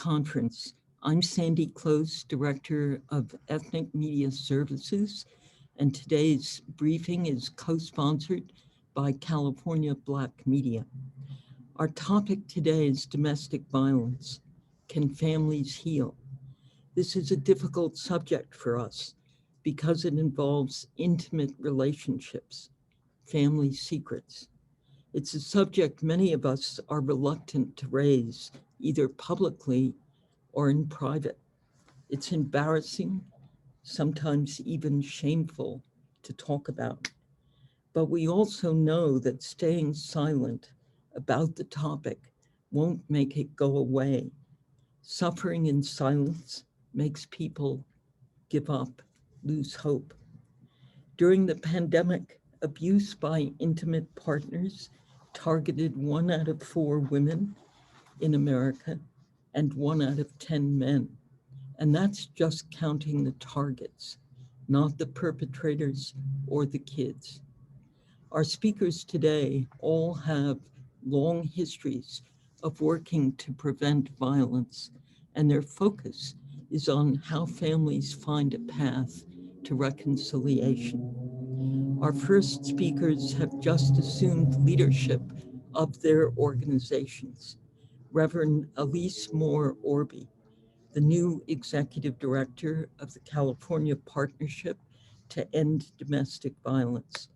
conference. I'm Sandy Close, Director of Ethnic Media Services, and today's briefing is co-sponsored by California Black Media. Our topic today is domestic violence. Can families heal? This is a difficult subject for us because it involves intimate relationships, family secrets. It's a subject many of us are reluctant to raise, either publicly or in private. It's embarrassing, sometimes even shameful to talk about. But we also know that staying silent about the topic won't make it go away. Suffering in silence makes people give up, lose hope. During the pandemic, abuse by intimate partners targeted 1 out of 4 women in America and 1 out of 10 men. And that's just counting the targets, not the perpetrators or the kids. Our speakers today all have long histories of working to prevent violence, and their focus is on how families find a path to reconciliation. Our first speakers have just assumed leadership of their organizations. Reverend Alysse Moore-Orbih, the new Executive Director of the California Partnership to End Domestic Violence,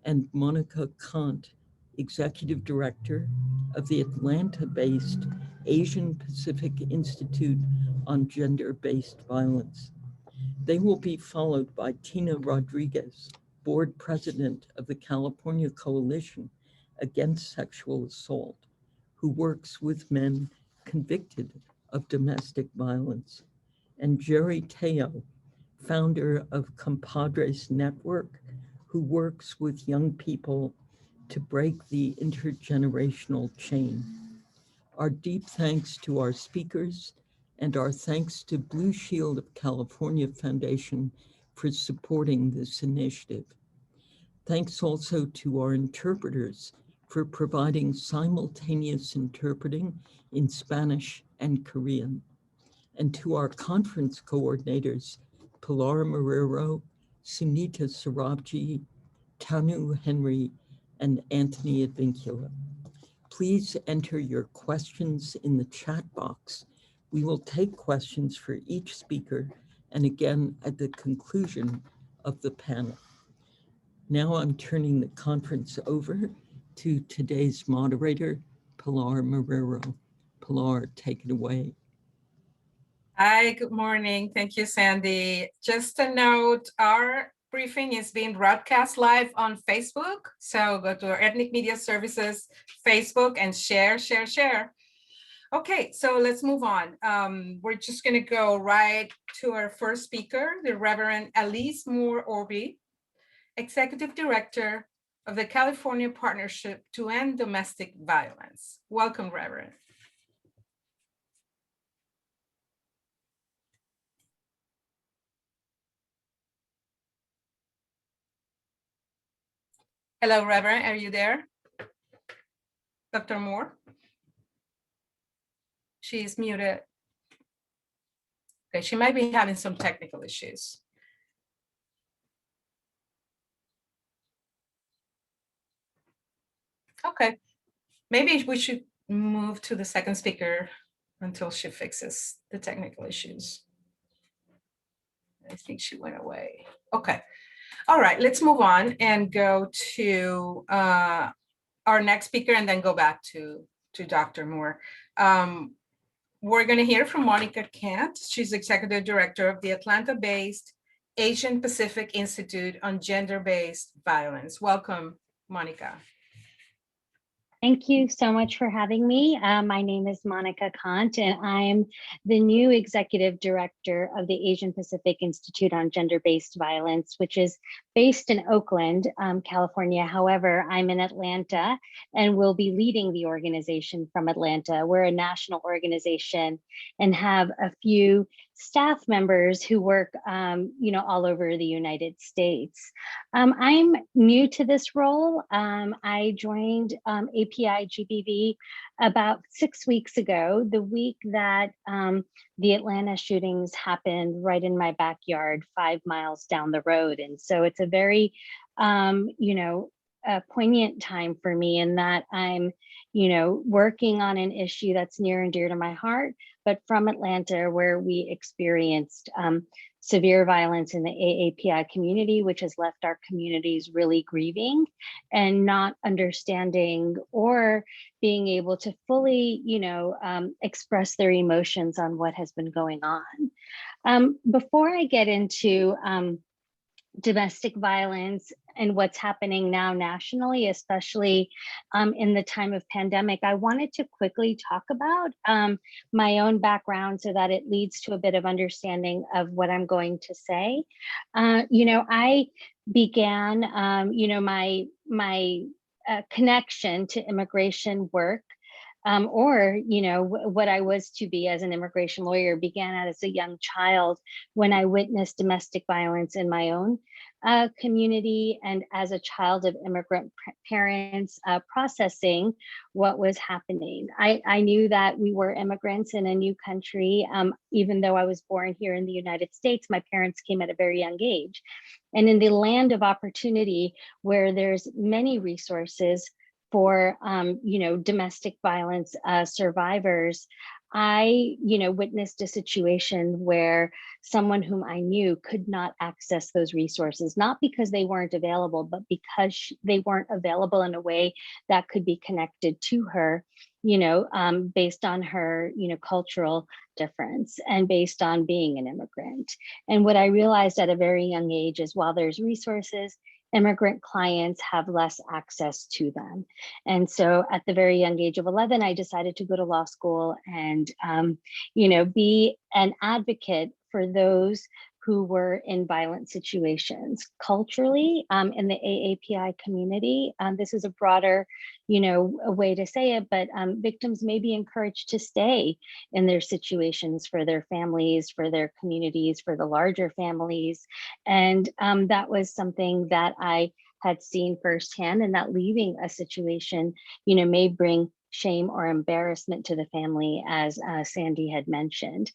and Monica Khant, Executive Director of the Atlanta-based Asian Pacific Institute on Gender-Based Violence. They will be followed by Tina Rodriguez, Board President of the California Coalition Against Sexual Assault, who works with men convicted of domestic violence, and Jerry Teo, founder of Compadres Network, who works with young people to break the intergenerational chain. Our deep thanks to our speakers, and our thanks to Blue Shield of California Foundation for supporting this initiative. Thanks also to our interpreters for providing simultaneous interpreting in Spanish and Korean, and to our conference coordinators, Pilar Marrero, Sunita Sarabji, Tanu Henry, and Anthony Advincula. Please enter your questions in the chat box. We will take questions for each speaker and again at the conclusion of the panel. Now I'm turning the conference over to today's moderator, Pilar Marrero. Pilar, take it away. Hi, good morning. Thank you, Sandy. Just a note, our briefing is being broadcast live on Facebook. So go to our Ethnic Media Services Facebook and share. Okay, so let's move on. We're just gonna go right to our first speaker, the Reverend Alysse Moore-Orbih, Executive Director of the California Partnership to End Domestic Violence. Welcome, Reverend. Hello, Reverend, are you there? Dr. Moore? She's muted. Okay, she might be having some technical issues. Okay, maybe we should move to the second speaker until she fixes the technical issues. I think she went away. Okay. All right, let's move on and go to our next speaker and then go back to Dr. Moore. We're going to hear from Monica Khant. She's Executive Director of the Atlanta-based Asian Pacific Institute on Gender-Based Violence. Welcome, Monica. Thank you so much for having me. My name is Monica Khant, and I'm the new Executive Director of the Asian Pacific Institute on Gender-Based Violence, which is based in Oakland, California. However, I'm in Atlanta and will be leading the organization from Atlanta. We're a national organization and have a few staff members who work, all over the United States. I'm new to this role. I joined API GBV about 6 weeks ago, the week that the Atlanta shootings happened right in my backyard, 5 miles down the road. And so it's a very, a poignant time for me in that I'm, working on an issue that's near and dear to my heart, but from Atlanta, where we experienced severe violence in the AAPI community, which has left our communities really grieving and not understanding or being able to fully, express their emotions on what has been going on. Before I get into domestic violence and what's happening now nationally, especially in the time of pandemic, I wanted to quickly talk about my own background so that it leads to a bit of understanding of what I'm going to say. I began, my connection to immigration work what I was to be as an immigration lawyer began as a young child when I witnessed domestic violence in my own community and as a child of immigrant parents processing what was happening. I knew that we were immigrants in a new country. Even though I was born here in the United States, my parents came at a very young age. And in the land of opportunity where there's many resources for domestic violence survivors, I witnessed a situation where someone whom I knew could not access those resources, not because they weren't available, but because they weren't available in a way that could be connected to her, based on her cultural difference and based on being an immigrant. And what I realized at a very young age is while there's resources, immigrant clients have less access to them. And so at the very young age of 11, I decided to go to law school and, be an advocate for those who were in violent situations. Culturally, in the AAPI community, this is a broader, a way to say it, but victims may be encouraged to stay in their situations for their families, for their communities, for the larger families. And that was something that I had seen firsthand, and that leaving a situation, may bring shame or embarrassment to the family, as Sandy had mentioned.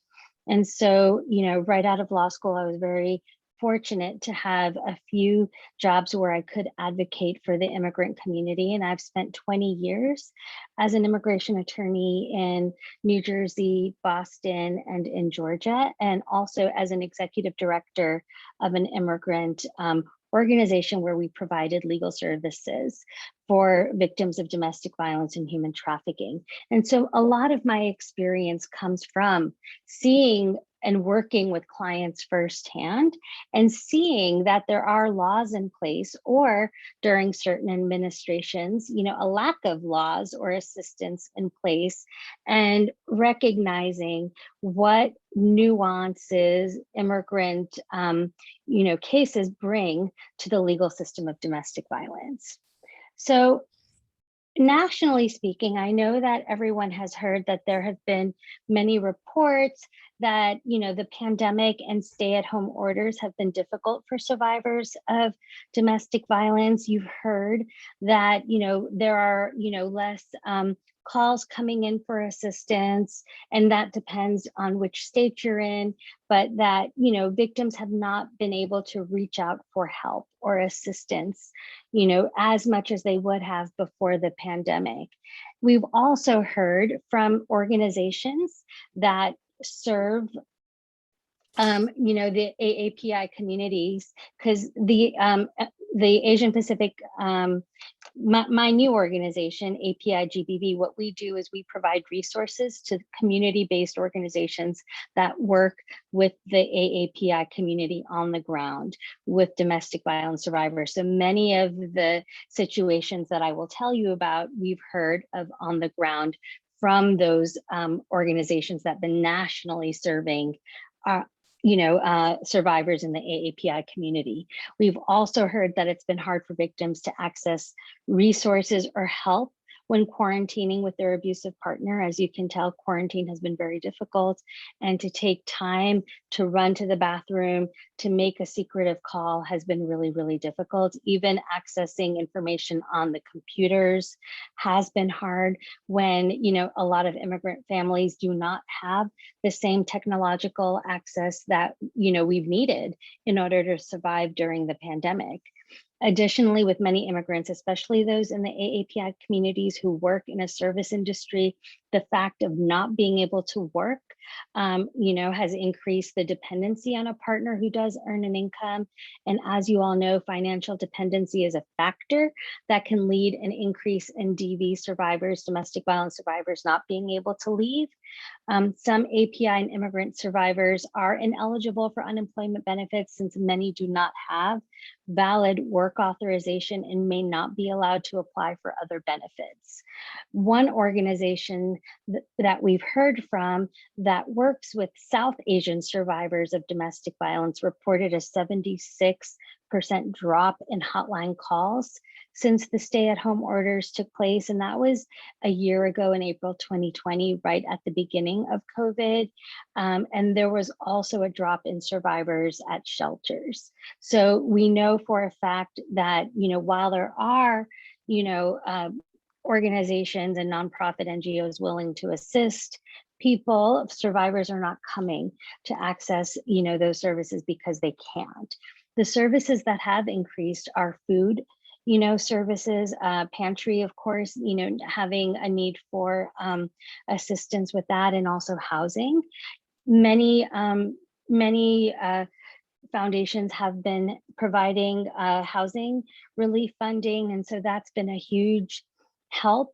And so, right out of law school, I was very fortunate to have a few jobs where I could advocate for the immigrant community. And I've spent 20 years as an immigration attorney in New Jersey, Boston, and in Georgia, and also as an executive director of an immigrant organization where we provided legal services for victims of domestic violence and human trafficking. And so a lot of my experience comes from seeing and working with clients firsthand and seeing that there are laws in place, or during certain administrations, a lack of laws or assistance in place, and recognizing what nuances immigrant cases bring to the legal system of domestic violence. So nationally speaking, I know that everyone has heard that there have been many reports that, the pandemic and stay-at-home orders have been difficult for survivors of domestic violence. You've heard that, there are, less calls coming in for assistance, and that depends on which state you're in, but that, victims have not been able to reach out for help or assistance, as much as they would have before the pandemic. We've also heard from organizations that serve the AAPI communities, because the Asian Pacific, my new organization, API GBV, what we do is we provide resources to community-based organizations that work with the AAPI community on the ground with domestic violence survivors. So many of the situations that I will tell you about, we've heard of on the ground from those organizations that have been nationally serving survivors in the AAPI community. We've also heard that it's been hard for victims to access resources or help when quarantining with their abusive partner. As you can tell, quarantine has been very difficult, and to take time to run to the bathroom, to make a secretive call has been really, really difficult. Even accessing information on the computers has been hard when, a lot of immigrant families do not have the same technological access that, we've needed in order to survive during the pandemic. Additionally, with many immigrants, especially those in the AAPI communities who work in a service industry, the fact of not being able to work, has increased the dependency on a partner who does earn an income. And as you all know, financial dependency is a factor that can lead an increase in DV survivors, domestic violence survivors, not being able to leave. Some API and immigrant survivors are ineligible for unemployment benefits since many do not have valid work authorization and may not be allowed to apply for other benefits. One organization that we've heard from that works with South Asian survivors of domestic violence reported a 76% drop in hotline calls since the stay-at-home orders took place. And that was a year ago in April 2020, right at the beginning of COVID. And there was also a drop in survivors at shelters. So we know for a fact that, while there are, organizations and nonprofit NGOs willing to assist people, survivors are not coming to access, those services because they can't. The services that have increased are food, services, pantry, of course, having a need for assistance with that, and also housing. Many foundations have been providing housing relief funding, and so that's been a huge help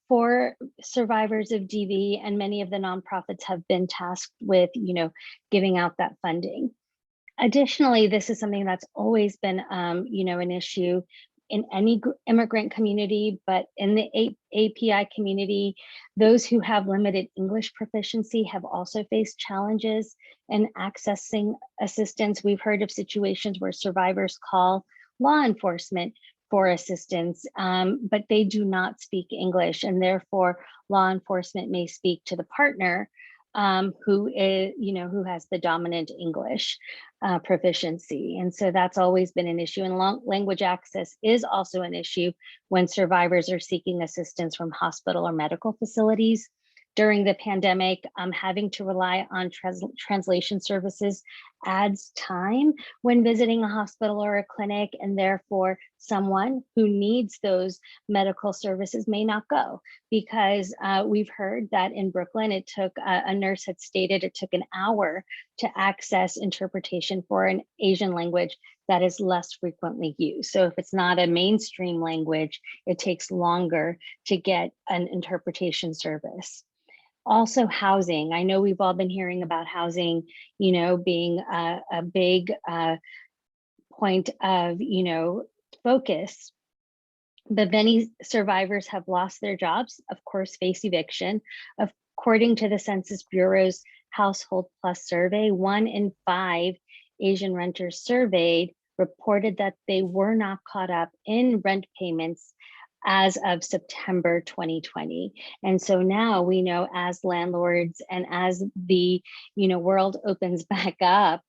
for survivors of DV, and many of the nonprofits have been tasked with, giving out that funding. Additionally, this is something that's always been, an issue in any immigrant community, but in the API community, those who have limited English proficiency have also faced challenges in accessing assistance. We've heard of situations where survivors call law enforcement for assistance, but they do not speak English, and therefore law enforcement may speak to the partner who has the dominant English proficiency. And so that's always been an issue. And language access is also an issue when survivors are seeking assistance from hospital or medical facilities. During the pandemic, having to rely on translation services adds time when visiting a hospital or a clinic, and therefore someone who needs those medical services may not go, because we've heard that in Brooklyn, it took, a nurse had stated it took an hour to access interpretation for an Asian language that is less frequently used. So if it's not a mainstream language, it takes longer to get an interpretation service. Also housing. I know we've all been hearing about housing, being a big point of, focus, but many survivors have lost their jobs, of course, face eviction. According to the Census Bureau's Household Plus survey, 1 in 5 Asian renters surveyed reported that they were not caught up in rent payments as of September 2020. And so now we know, as landlords and as the world opens back up,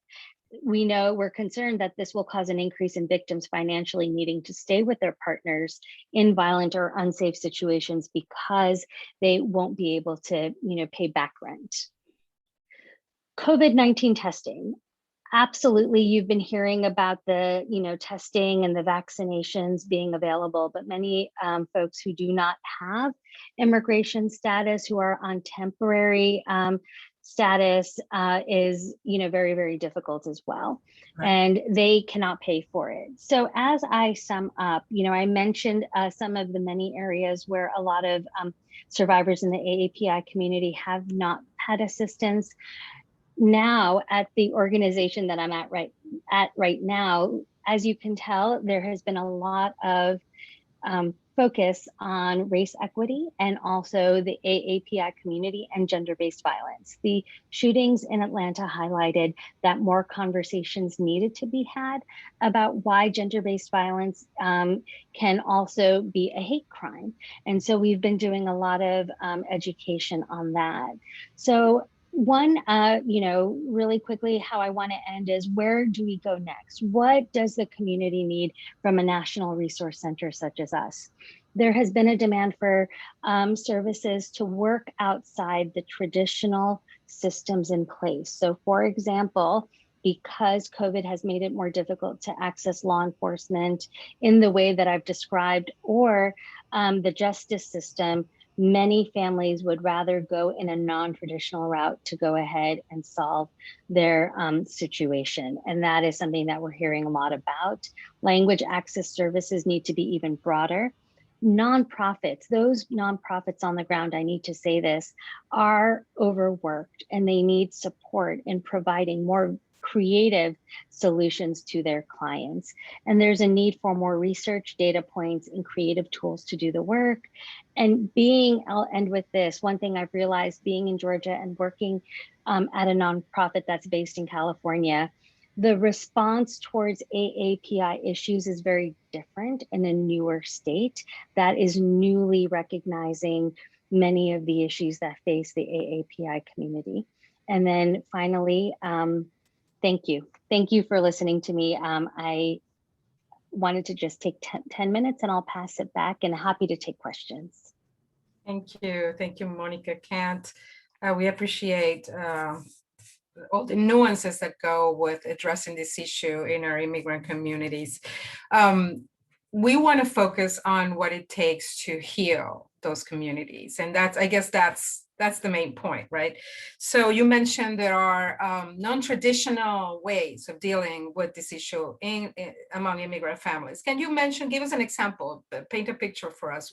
we know we're concerned that this will cause an increase in victims financially needing to stay with their partners in violent or unsafe situations because they won't be able to pay back rent. COVID-19 testing. Absolutely, you've been hearing about the testing and the vaccinations being available, but many folks who do not have immigration status, who are on temporary status, is very, very difficult as well. Right. And they cannot pay for it. So as I sum up, I mentioned some of the many areas where a lot of survivors in the AAPI community have not had assistance. Now, at the organization that I'm at right now, as you can tell, there has been a lot of focus on race equity and also the AAPI community and gender-based violence. The shootings in Atlanta highlighted that more conversations needed to be had about why gender-based violence can also be a hate crime. And so we've been doing a lot of education on that. So one, really quickly, how I want to end is, where do we go next? What does the community need from a national resource center such as us? There has been a demand for services to work outside the traditional systems in place. So for example, because COVID has made it more difficult to access law enforcement in the way that I've described, or the justice system, many families would rather go in a non-traditional route to go ahead and solve their situation. And that is something that we're hearing a lot about. Language access services need to be even broader. Nonprofits, those nonprofits on the ground, I need to say this, are overworked and they need support in providing more creative solutions to their clients. And there's a need for more research, data points, and creative tools to do the work. And I'll end with this, one thing I've realized being in Georgia and working at a nonprofit that's based in California, the response towards AAPI issues is very different in a newer state that is newly recognizing many of the issues that face the AAPI community. And then finally, thank you. Thank you for listening to me. I wanted to just take 10 minutes and I'll pass it back, and happy to take questions. Thank you. Thank you, Monica Khant. We appreciate all the nuances that go with addressing this issue in our immigrant communities. We want to focus on what it takes to heal those communities. And I guess that's the main point, right? So you mentioned there are non-traditional ways of dealing with this issue among immigrant families. Can you give us an example, paint a picture for us?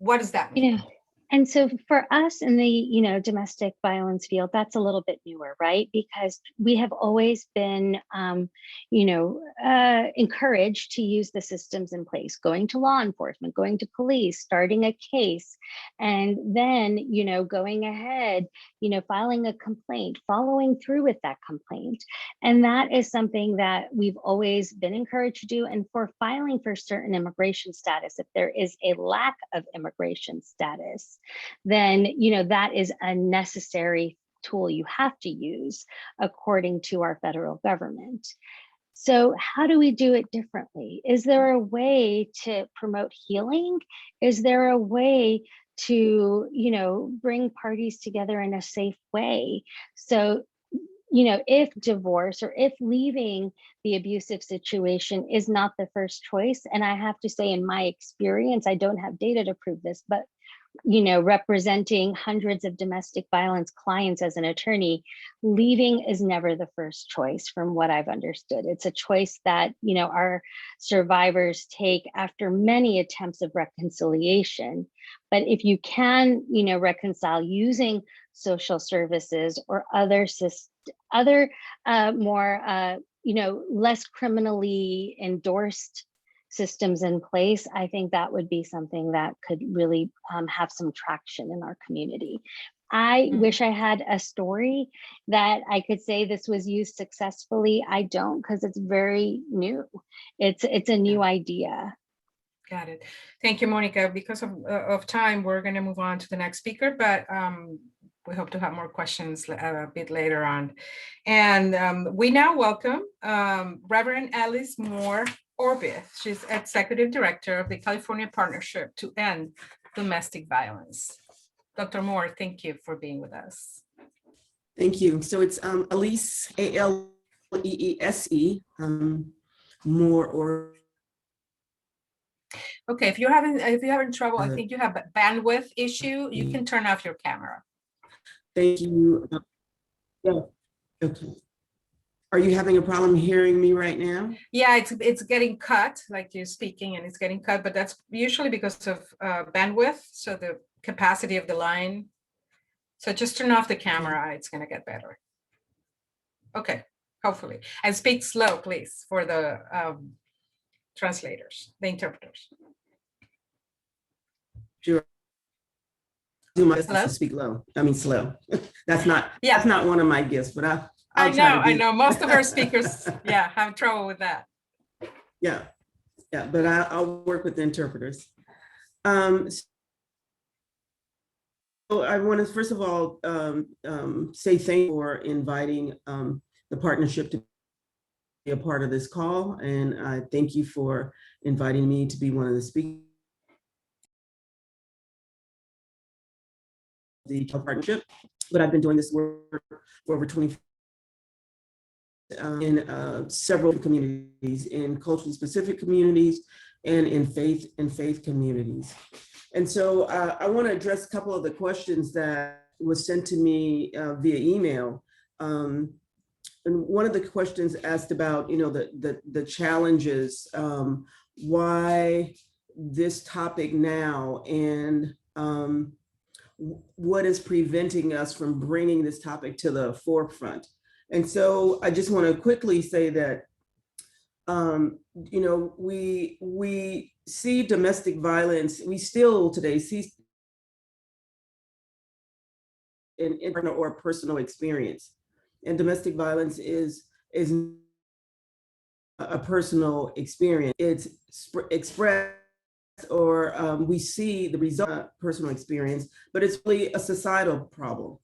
What does that mean? Yeah. And so for us in the, domestic violence field, that's a little bit newer, right? Because we have always been, encouraged to use the systems in place, going to law enforcement, going to police, starting a case, and then, going ahead, filing a complaint, following through with that complaint. And that is something that we've always been encouraged to do. And for filing for certain immigration status, if there is a lack of immigration status, then that is a necessary tool you have to use according to our federal government. So how do we do it differently? Is there a way to promote healing? Is there a way to bring parties together in a safe way? So if divorce or if leaving the abusive situation is not the first choice, and I have to say in my experience, I don't have data to prove this, but representing hundreds of domestic violence clients as an attorney, leaving is never the first choice from what I've understood. It's a choice that, our survivors take after many attempts of reconciliation. But if you can, reconcile using social services or other more, less criminally endorsed systems in place, I think that would be something that could really have some traction in our community. I wish I had a story that I could say this was used successfully. I don't, because it's very new. It's a new idea. Got it. Thank you, Monica. Because of time, we're going to move on to the next speaker, but we hope to have more questions a bit later on. And we now welcome Reverend Alysse Moore-Orbih. She's Executive Director of the California Partnership to End Domestic Violence. Dr. Moore, thank you for being with us. Thank you. So it's Alysse, A-L-E-E-S-E, Moore-Orbih. Okay, if you're having trouble, I think you have a bandwidth issue. You can turn off your camera. Thank you. Yeah. Okay. Are you having a problem hearing me right now? Yeah, it's getting cut, like you're speaking and it's getting cut, but that's usually because of bandwidth, so the capacity of the line. So just turn off the camera, it's gonna get better. Okay, hopefully. And speak slow, please, for the translators, the interpreters. sure. Do my best Hello? to speak low. I mean slow. That's not Yeah, one of my gifts, but I'll I try to know. I do. know. Most of our speakers, yeah, have trouble with that. Yeah, yeah, but I'll work with the interpreters. So I want to first of all say thank you for inviting the partnership to be a part of this call, and I thank you for inviting me to be one of the speakers. The partnership, but I've been doing this work for over 20 in several communities, in culturally specific communities, and in faith communities. And so I want to address a couple of the questions that was sent to me via email. And one of the questions asked about, the challenges, why this topic now, and what is preventing us from bringing this topic to the forefront. And so I just want to quickly say that, we see domestic violence, we still today see in or personal experience. And domestic violence is a personal experience. It's expressed, or we see the result of personal experience, but it's really a societal problem.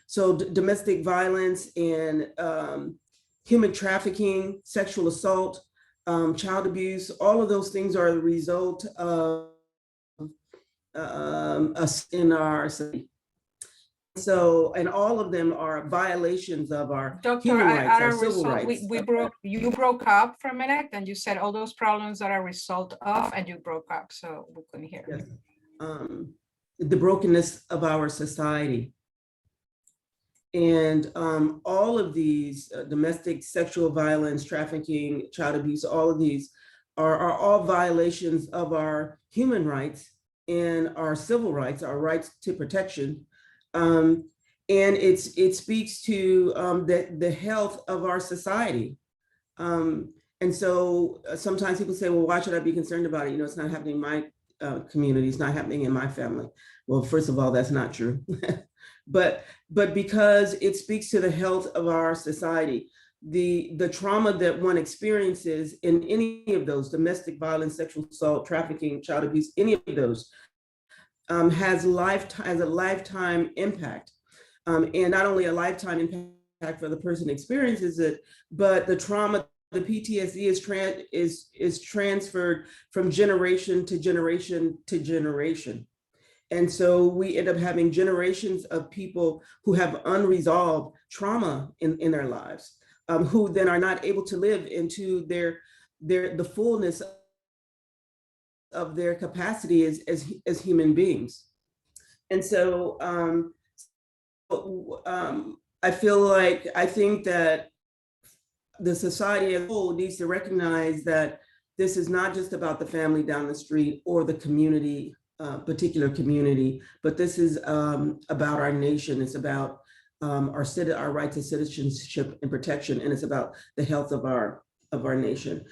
So domestic violence and human trafficking, sexual assault, child abuse, all of those things are the result of us in our society. So, and all of them are violations of our human rights, our civil rights. You broke up for a minute, and you said all those problems that are a result of, and you broke up, so we couldn't hear. Yes. The brokenness of our society. And all of these domestic sexual violence, trafficking, child abuse, all of these are all violations of our human rights and our civil rights, our rights to protection. And it speaks to the health of our society. And so sometimes people say, well, why should I be concerned about it? It's not happening in my community, it's not happening in my family. Well, first of all, that's not true. But because it speaks to the health of our society, the trauma that one experiences in any of those, domestic violence, sexual assault, trafficking, child abuse, any of those, has a lifetime impact. And not only a lifetime impact for the person who experiences it, but the trauma, the PTSD is transferred from generation to generation to generation. And so we end up having generations of people who have unresolved trauma in their lives, who then are not able to live into the fullness of their capacity as human beings. And so I think that the society as a whole needs to recognize that this is not just about the family down the street or the community, particular community, but this is about our nation. It's about our right to citizenship and protection, and it's about the health of our nation.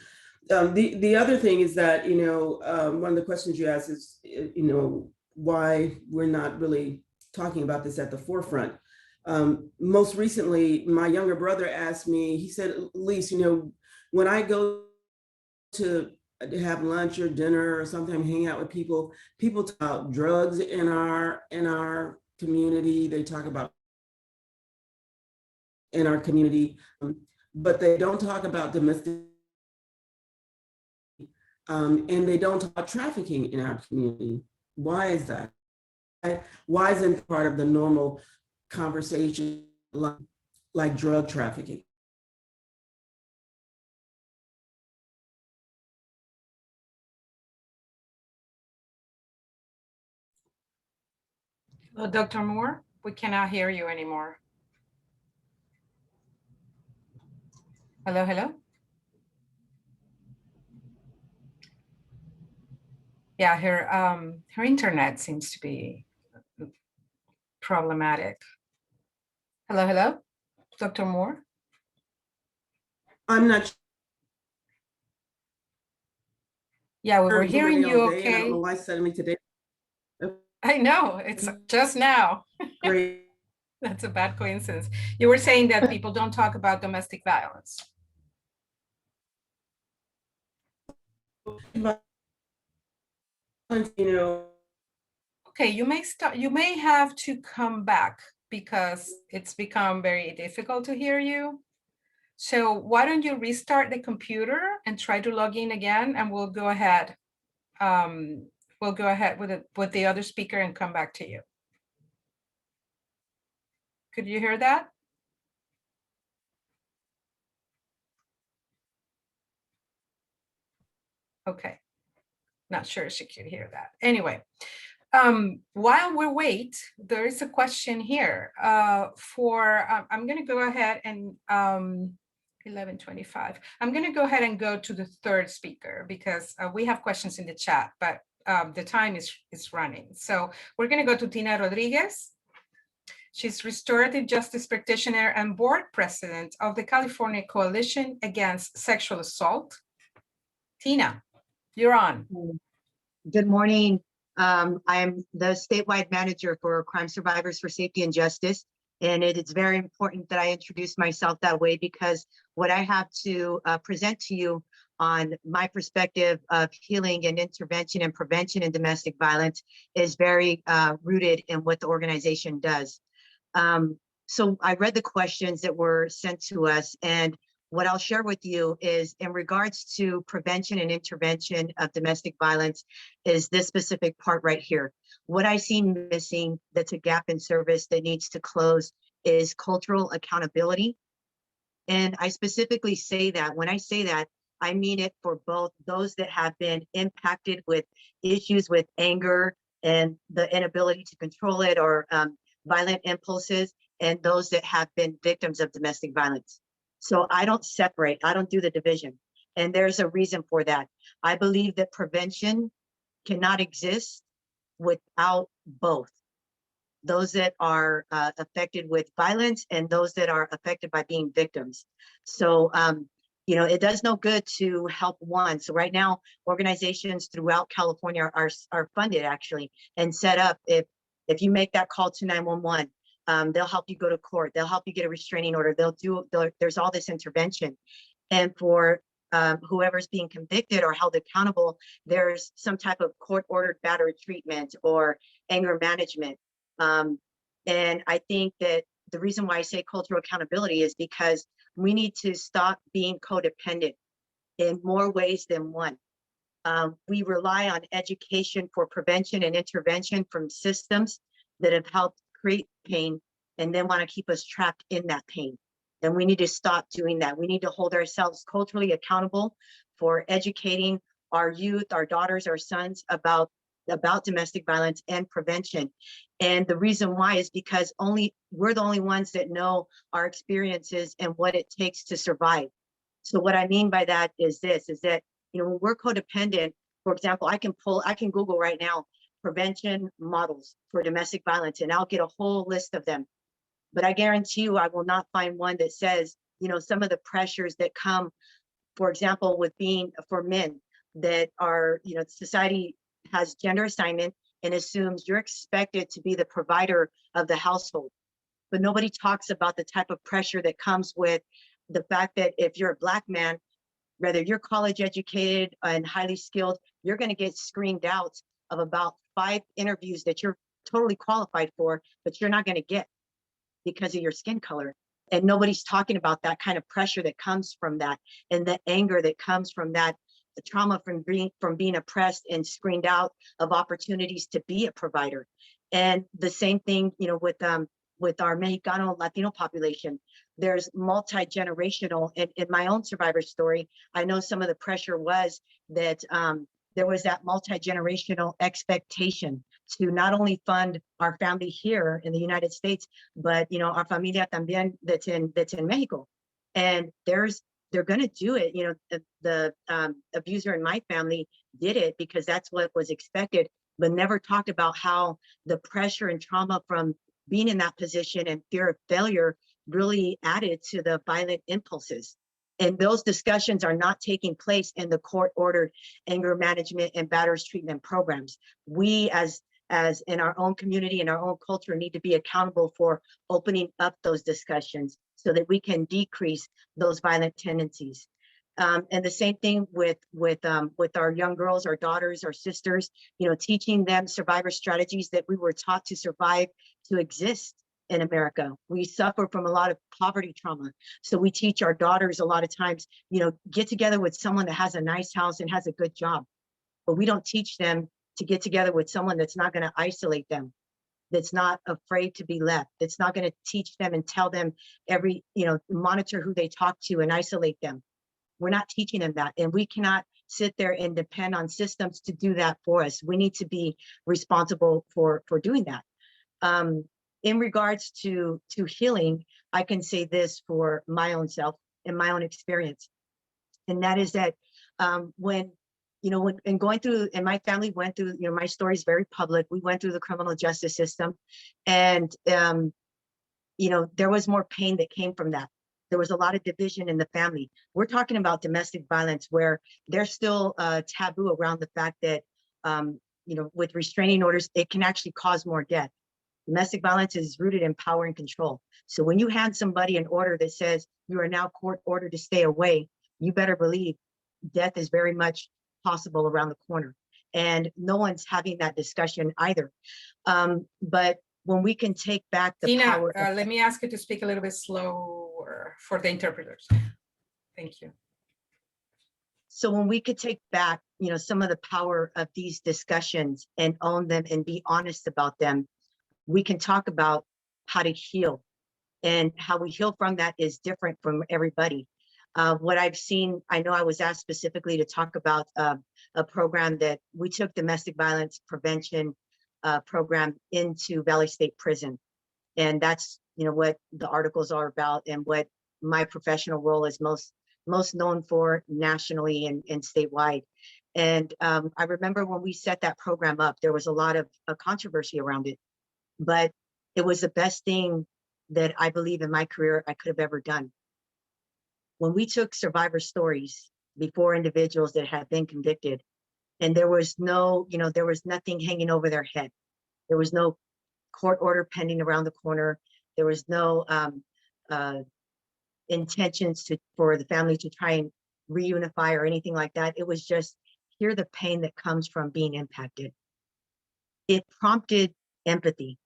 The other thing is that, one of the questions you asked is, why we're not really talking about this at the forefront. Most recently, my younger brother asked me, he said, Elise, when I go to have lunch or dinner or something, hang out with people talk about drugs in our community. They talk about in our community, but they don't talk about domestic, and they don't talk about trafficking in our community. Why is that? Why isn't part of the normal conversation like drug trafficking? Well, Dr. Moore, we cannot hear you anymore. Hello, hello. Yeah, her internet seems to be problematic. Hello, hello, Dr. Moore. I'm not. Yeah, we were hearing you okay. I don't know why suddenly today. I know, it's just now. Great. That's a bad coincidence. You were saying that people don't talk about domestic violence. You know, Okay, you may have to come back because it's become very difficult to hear you. So why don't you restart the computer and try to log in again, and we'll go ahead. We'll go ahead with the other speaker and come back to you. Could you hear that? Okay, not sure if she could hear that. Anyway, while we wait, there is a question here I'm going to go ahead and 11:25. I'm going to go ahead and go to the third speaker because we have questions in the chat, but the time is running. So we're going to go to Tina Rodriguez. She's restorative justice practitioner and board president of the California Coalition Against Sexual Assault. Tina, you're on. Good morning. I'm the statewide manager for Crime Survivors for Safety and Justice. And it is very important that I introduce myself that way because what I have to present to you on my perspective of healing and intervention and prevention in domestic violence is very rooted in what the organization does. So I read the questions that were sent to us, and what I'll share with you is in regards to prevention and intervention of domestic violence is this specific part right here. What I see missing that's a gap in service that needs to close is cultural accountability. And I specifically say that, when I say that, I mean it for both those that have been impacted with issues with anger and the inability to control it or violent impulses, and those that have been victims of domestic violence. So I don't separate, I don't do the division. And there's a reason for that. I believe that prevention cannot exist without both. Those that are affected with violence and those that are affected by being victims. So, you know, it does no good to help one. So right now, organizations throughout California are funded actually and set up. If you make that call to 911, they'll help you go to court. They'll help you get a restraining order. There's all this intervention. And for whoever's being convicted or held accountable, there's some type of court-ordered battery treatment or anger management. And I think that the reason why I say cultural accountability is because we need to stop being codependent in more ways than one. We rely on education for prevention and intervention from systems that have helped create pain and then want to keep us trapped in that pain. And we need to stop doing that. We need to hold ourselves culturally accountable for educating our youth, our daughters, our sons about domestic violence and prevention. And the reason why is because we're the only ones that know our experiences and what it takes to survive. So what I mean by that is this, is that, you know, when we're codependent, for example, I can Google right now, prevention models for domestic violence, and I'll get a whole list of them. But I guarantee you, I will not find one that says, you know, some of the pressures that come, for example, with being for men that are, you know, society has gender assignment and assumes you're expected to be the provider of the household. But nobody talks about the type of pressure that comes with the fact that if you're a Black man, whether you're college educated and highly skilled, you're going to get screened out of about 5 interviews that you're totally qualified for, but you're not going to get because of your skin color. And nobody's talking about that kind of pressure that comes from that, and the anger that comes from that, the trauma from being oppressed and screened out of opportunities to be a provider. And the same thing, you know, with our Mexicano Latino population, there's multi-generational. In my own survivor story, I know some of the pressure was that there was that multi-generational expectation to not only fund our family here in the United States, but, you know, our familia también that's in Mexico. And they're going to do it. You know, the abuser in my family did it because that's what was expected, but never talked about how the pressure and trauma from being in that position and fear of failure really added to the violent impulses. And those discussions are not taking place in the court-ordered anger management and batteries treatment programs. We as as in our own community and our own culture need to be accountable for opening up those discussions so that we can decrease those violent tendencies. And the same thing with our young girls, our daughters, our sisters, teaching them survivor strategies that we were taught to survive, to exist in America. We suffer from a lot of poverty trauma. So we teach our daughters a lot of times, get together with someone that has a nice house and has a good job. But we don't teach them to get together with someone that's not going to isolate them, that's not afraid to be left, that's not going to teach them and tell them monitor who they talk to and isolate them. We're not teaching them that. And we cannot sit there and depend on systems to do that for us. We need to be responsible for doing that. In regards to healing, I can say this for my own self and my own experience. And that is that when going through, and my family went through, my story is very public. We went through the criminal justice system, and there was more pain that came from that. There was a lot of division in the family. We're talking about domestic violence where there's still a taboo around the fact that, with restraining orders, it can actually cause more death. Domestic violence is rooted in power and control. So when you hand somebody an order that says you are now court ordered to stay away, you better believe death is very much possible around the corner. And no one's having that discussion either. But when we can take back the Tina, power. let me ask you to speak a little bit slower for the interpreters. Thank you. So when we could take back, some of the power of these discussions and own them and be honest about them, we can talk about how to heal, and how we heal from that is different from everybody. What I've seen, I know I was asked specifically to talk about a program that we took, domestic violence prevention program into Valley State Prison. And that's, what the articles are about and what my professional role is most known for nationally and statewide. And I remember when we set that program up, there was a lot of controversy around it, but it was the best thing that I believe in my career I could have ever done. When we took survivor stories before individuals that had been convicted, and there was no, there was nothing hanging over their head. There was no court order pending around the corner. There was no intentions for the family to try and reunify or anything like that. It was just hear the pain that comes from being impacted. It prompted empathy,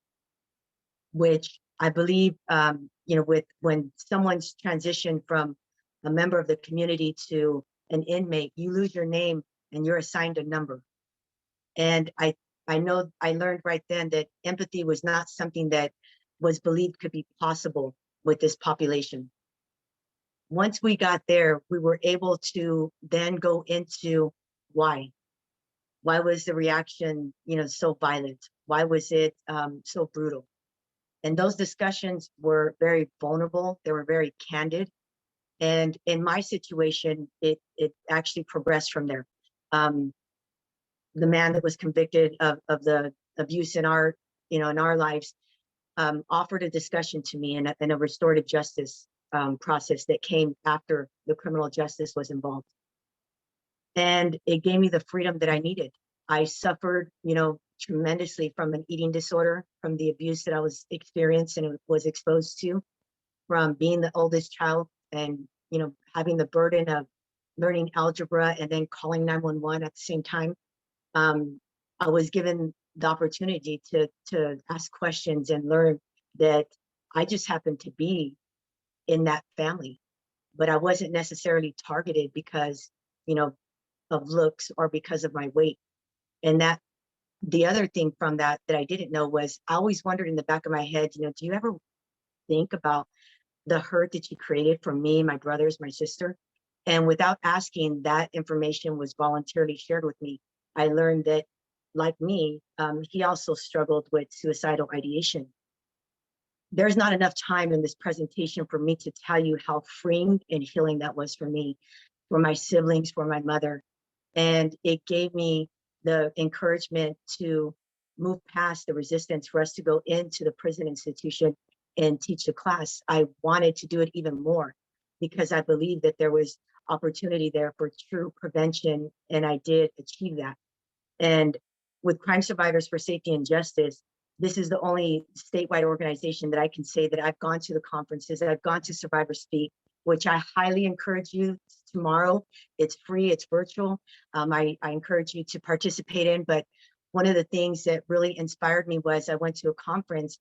which I believe, when someone's transitioned from a member of the community to an inmate, you lose your name and you're assigned a number. And I know I learned right then that empathy was not something that was believed could be possible with this population. Once we got there, we were able to then go into why. Why was the reaction, so violent? Why was it so brutal? And those discussions were very vulnerable. They were very candid. And in my situation, it actually progressed from there. The man that was convicted of the abuse in our lives offered a discussion to me in a restorative justice process that came after the criminal justice was involved. And it gave me the freedom that I needed. I suffered, tremendously from an eating disorder, from the abuse that I was experiencing and was exposed to, from being the oldest child and, having the burden of learning algebra and then calling 911 at the same time. I was given the opportunity to ask questions and learn that I just happened to be in that family, but I wasn't necessarily targeted because, of looks or because of my weight. And that the other thing from that I didn't know was I always wondered in the back of my head, do you ever think about the hurt that you created for me, my brothers, my sister? And without asking, that information was voluntarily shared with me. I learned that, like me, he also struggled with suicidal ideation. There's not enough time in this presentation for me to tell you how freeing and healing that was for me, for my siblings, for my mother. And it gave me the encouragement to move past the resistance for us to go into the prison institution and teach the class. I wanted to do it even more because I believed that there was opportunity there for true prevention, and I did achieve that. And with Crime Survivors for Safety and Justice, this is the only statewide organization that I can say that I've gone to the conferences, I've gone to Survivor Speak, which I highly encourage you tomorrow. It's free, it's virtual. I encourage you to participate in, but one of the things that really inspired me was I went to a conference,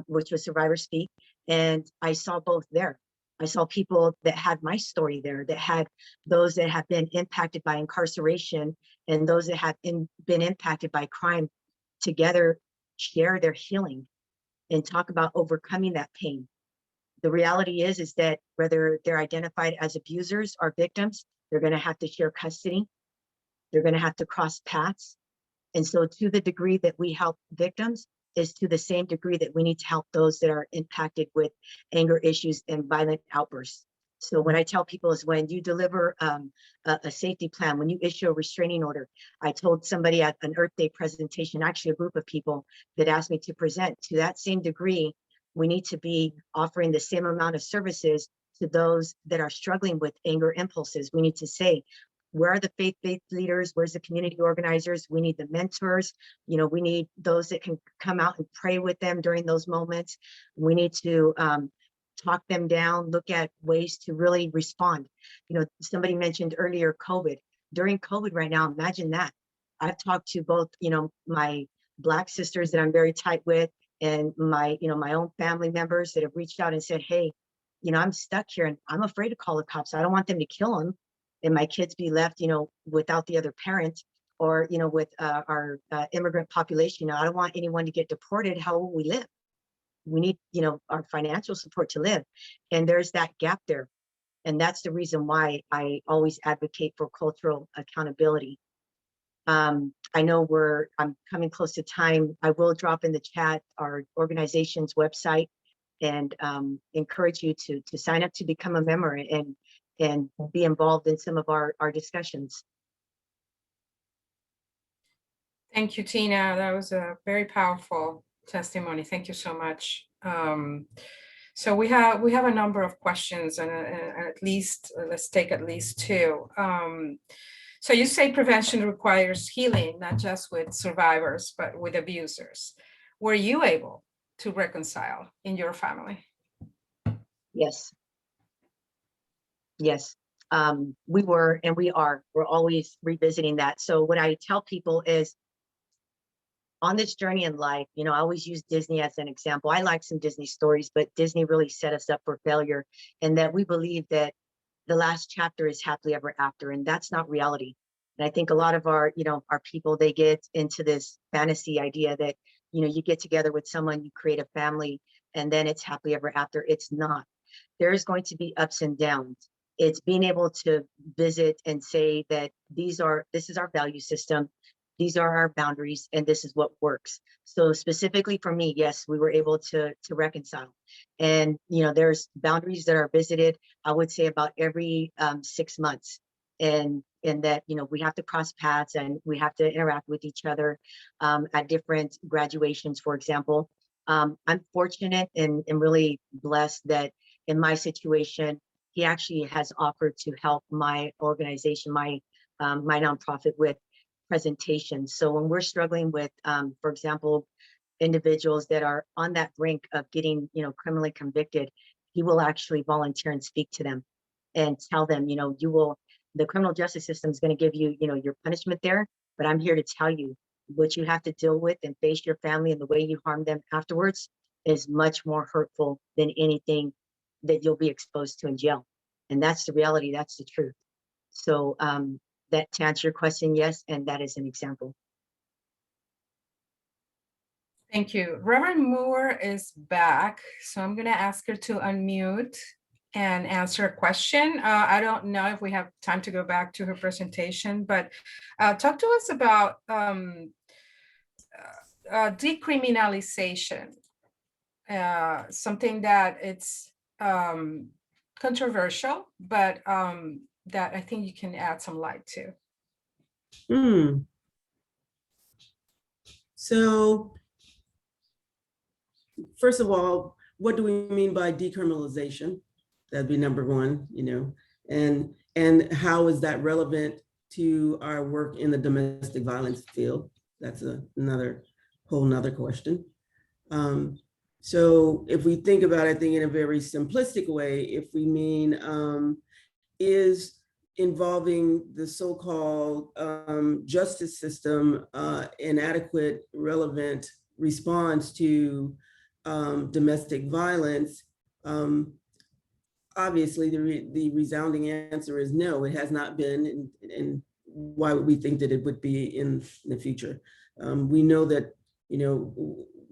which was Survivor Speak, and I saw both there. I saw people that had my story there, that had those that have been impacted by incarceration and those that have been impacted by crime together share their healing and talk about overcoming that pain. The reality is that whether they're identified as abusers or victims, they're going to have to share custody. They're going to have to cross paths. And so to the degree that we help victims is to the same degree that we need to help those that are impacted with anger issues and violent outbursts. So what I tell people is when you deliver a safety plan, when you issue a restraining order, I told somebody at an Earth Day presentation, actually a group of people that asked me to present, to that same degree, we need to be offering the same amount of services to those that are struggling with anger impulses. We need to say, where are the faith-based leaders? Where's the community organizers? We need the mentors. You know, we need those that can come out and pray with them during those moments. We need to talk them down, look at ways to really respond. You know, somebody mentioned earlier COVID. During COVID right now, imagine that. I've talked to both, you know, my Black sisters that I'm very tight with and my, you know, my own family members that have reached out and said, hey, you know, I'm stuck here and I'm afraid to call the cops. I don't want them to kill them and my kids be left, you know, without the other parent or, you know, with our immigrant population. You know, I don't want anyone to get deported. How will we live? We need, you know, our financial support to live. And there's that gap there. And that's the reason why I always advocate for cultural accountability. I know I'm coming close to time. I will drop in the chat our organization's website and encourage you to sign up to become a member and be involved in some of our discussions. Thank you, Tina. That was a very powerful testimony. Thank you so much. So we have a number of questions, and at least let's take at least two. So you say prevention requires healing, not just with survivors, but with abusers. Were you able to reconcile in your family? Yes. Yes, we were, and we are. We're always revisiting that. So what I tell people is, on this journey in life, you know, I always use Disney as an example. I like some Disney stories, but Disney really set us up for failure, and that we believe that the last chapter is happily ever after, and that's not reality. And I think a lot of our, you know, our people, they get into this fantasy idea that, you know, you get together with someone, you create a family, and then it's happily ever after. It's not. There's going to be ups and downs. It's being able to visit and say that this is our value system. These are our boundaries, and this is what works. So specifically for me, yes, we were able to reconcile. And, you know, there's boundaries that are visited, I would say about every 6 months. And that, you know, we have to cross paths and we have to interact with each other at different graduations, for example. I'm fortunate and really blessed that in my situation, he actually has offered to help my organization, my nonprofit with presentations. So when we're struggling with, for example, individuals that are on that brink of getting, you know, criminally convicted, he will actually volunteer and speak to them and tell them, you know, the criminal justice system is going to give you, you know, your punishment there, but I'm here to tell you what you have to deal with and face your family, and the way you harm them afterwards is much more hurtful than anything that you'll be exposed to in jail. And that's the reality, that's the truth. So that, to answer your question, yes, and that is an example. Thank you. Reverend Moore is back, so I'm going to ask her to unmute and answer a question. I don't know if we have time to go back to her presentation, but talk to us about decriminalization, something that it's controversial, but that I think you can add some light to. So, first of all, what do we mean by decriminalization? That'd be number one, you know, and how is that relevant to our work in the domestic violence field? That's another whole nother question. So if we think about it, I think in a very simplistic way, if we mean is involving the so-called justice system inadequate, relevant response to domestic violence, obviously the resounding answer is no, it has not been, and why would we think that it would be in the future? We know that, you know,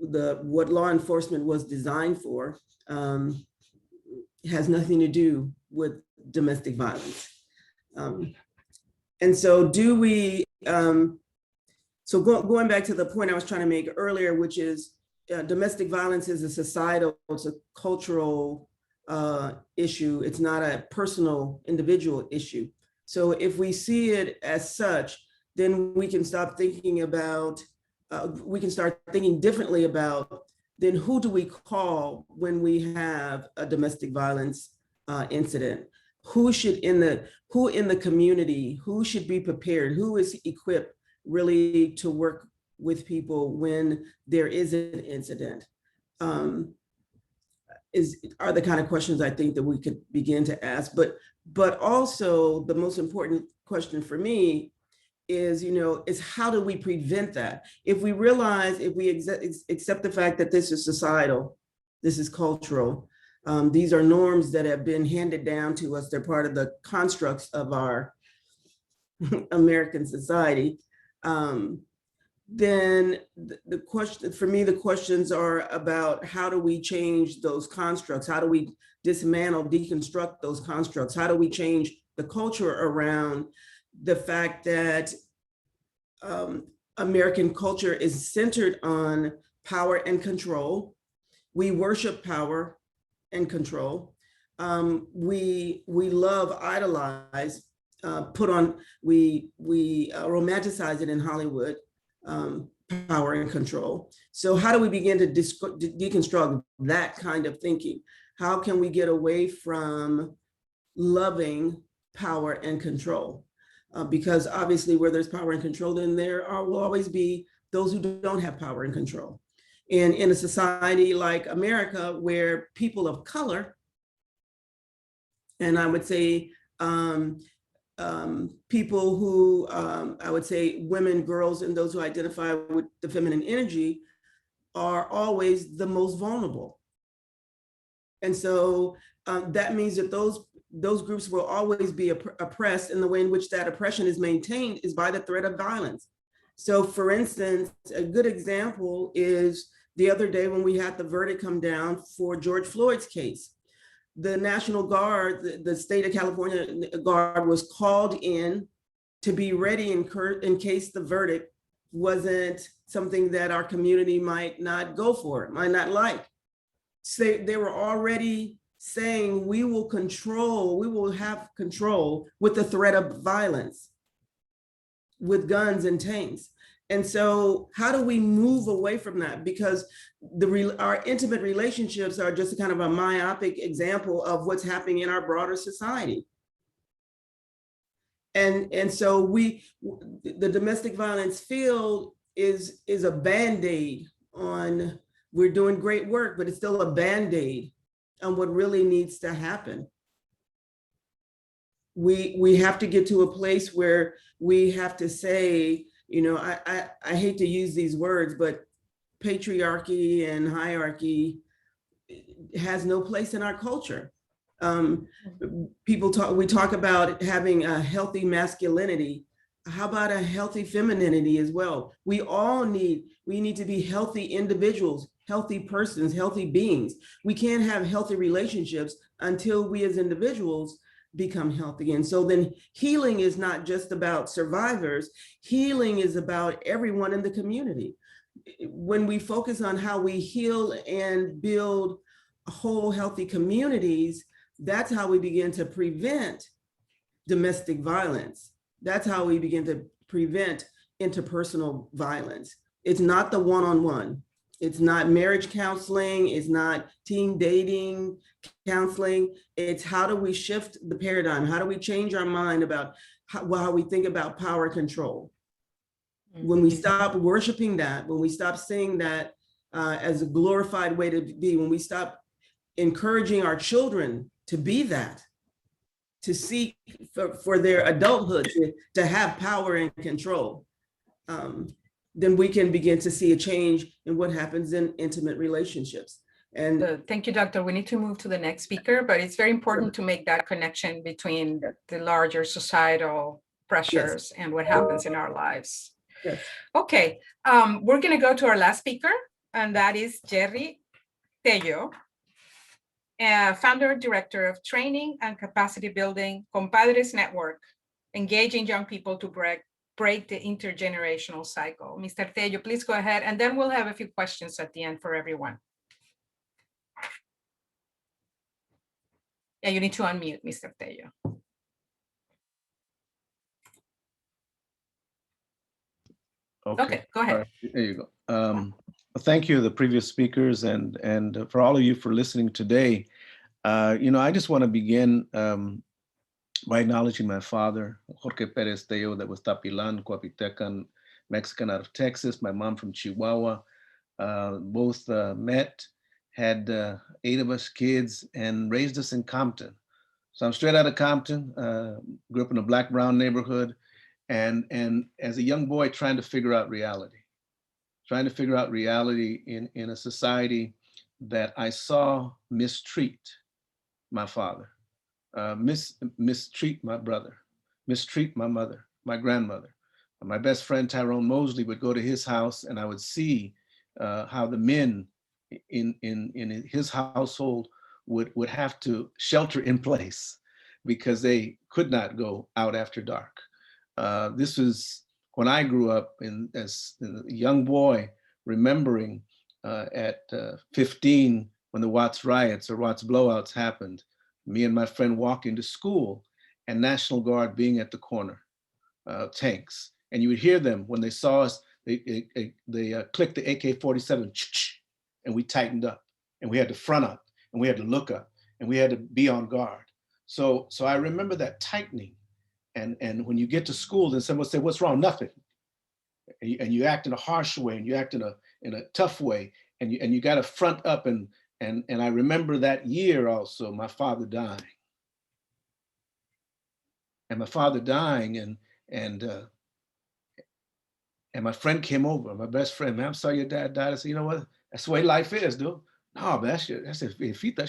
what law enforcement was designed for has nothing to do with domestic violence. And so do we, so going back to the point I was trying to make earlier, which is domestic violence is a societal, it's a cultural issue. It's not a personal individual issue. So if we see it as such, then we can stop thinking about, we can start thinking differently about then who do we call when we have a domestic violence incident? Who in the community, who should be prepared? Who is equipped really to work with people when there is an incident? Are the kind of questions I think that we could begin to ask, but also the most important question for me is, you know, is how do we prevent that? If we realize, if we accept the fact that this is societal, this is cultural, these are norms that have been handed down to us, they're part of the constructs of our American society, then the question, for me, the questions are about how do we change those constructs? How do we dismantle, deconstruct those constructs? How do we change the culture around the fact that American culture is centered on power and control? We worship power and control. We love, idolize, we romanticize it in Hollywood, power and control. So how do we begin to deconstruct that kind of thinking? How can we get away from loving power and control? Because obviously where there's power and control, then there will always be those who don't have power and control. And in a society like America, where people of color, and I would say people who, I would say women, girls, and those who identify with the feminine energy are always the most vulnerable. And so that means that those groups will always be oppressed, and the way in which that oppression is maintained is by the threat of violence. So for instance, a good example is the other day when we had the verdict come down for George Floyd's case. The National Guard, the state of California Guard, was called in to be ready in case the verdict wasn't something that our community might not go for, might not like. So they were already saying we will have control with the threat of violence, with guns and tanks. And so how do we move away from that? Because our intimate relationships are just kind of a myopic example of what's happening in our broader society. And so the domestic violence field is a Band-Aid on, we're doing great work, but it's still a Band-Aid on what really needs to happen. We have to get to a place where we have to say, you know, I hate to use these words, but patriarchy and hierarchy has no place in our culture. We talk about having a healthy masculinity. How about a healthy femininity as well? We need to be healthy individuals, healthy persons, healthy beings. We can't have healthy relationships until we as individuals become healthy. And so then healing is not just about survivors, healing is about everyone in the community. When we focus on how we heal and build whole healthy communities, that's how we begin to prevent domestic violence. That's how we begin to prevent interpersonal violence. It's not the one-on-one. It's not marriage counseling. It's not teen dating counseling. It's how do we shift the paradigm? How do we change our mind about how we think about power control? when we stop worshiping that, when we stop seeing that as a glorified way to be, when we stop encouraging our children to be that, to seek for their adulthood, to have power and control, then we can begin to see a change in what happens in intimate relationships. And Thank you, Doctor. We need to move to the next speaker, but it's very important to make that connection between the larger societal pressures and what happens in our lives. yes. Okay, we're going to go to our last speaker, and that is Jerry Tello, founder and director of training and capacity building, Compadres Network, engaging young people to break the intergenerational cycle. Mr. Tello, please go ahead, and then we'll have a few questions at the end for everyone. Yeah, you need to unmute, Mr. Tello. Okay, go ahead. All right, there you go. Thank you, the previous speakers, and for all of you for listening today. I just want to begin by acknowledging my father, Jorge Perez Tello, that was Tapilan, Coahuitecan, Mexican out of Texas, my mom from Chihuahua. Both met, had 8 of us kids, and raised us in Compton. So I'm straight out of Compton, grew up in a Black-brown neighborhood, and as a young boy trying to figure out reality in a society that I saw mistreat my father, mistreat my brother, mistreat my mother, my grandmother. My best friend Tyrone Mosley would go to his house, and I would see how the men in his household would have to shelter in place because they could not go out after dark. This was when I grew up as a young boy, remembering at 15 when the Watts riots or Watts blowouts happened, me and my friend walking to school and National Guard being at the corner, tanks. And you would hear them when they saw us, they clicked the AK-47 and we tightened up and we had to front up and we had to look up and we had to be on guard. So I remember that tightening. And when you get to school, then someone say, "What's wrong?" Nothing. And you act in a harsh way, and you act in a tough way, and you got to front up. And I remember that year also, my father dying. And my father dying, and my friend came over, my best friend, "Man, I'm sorry your dad died." I said, "You know what? That's the way life is, dude." "No, man, that's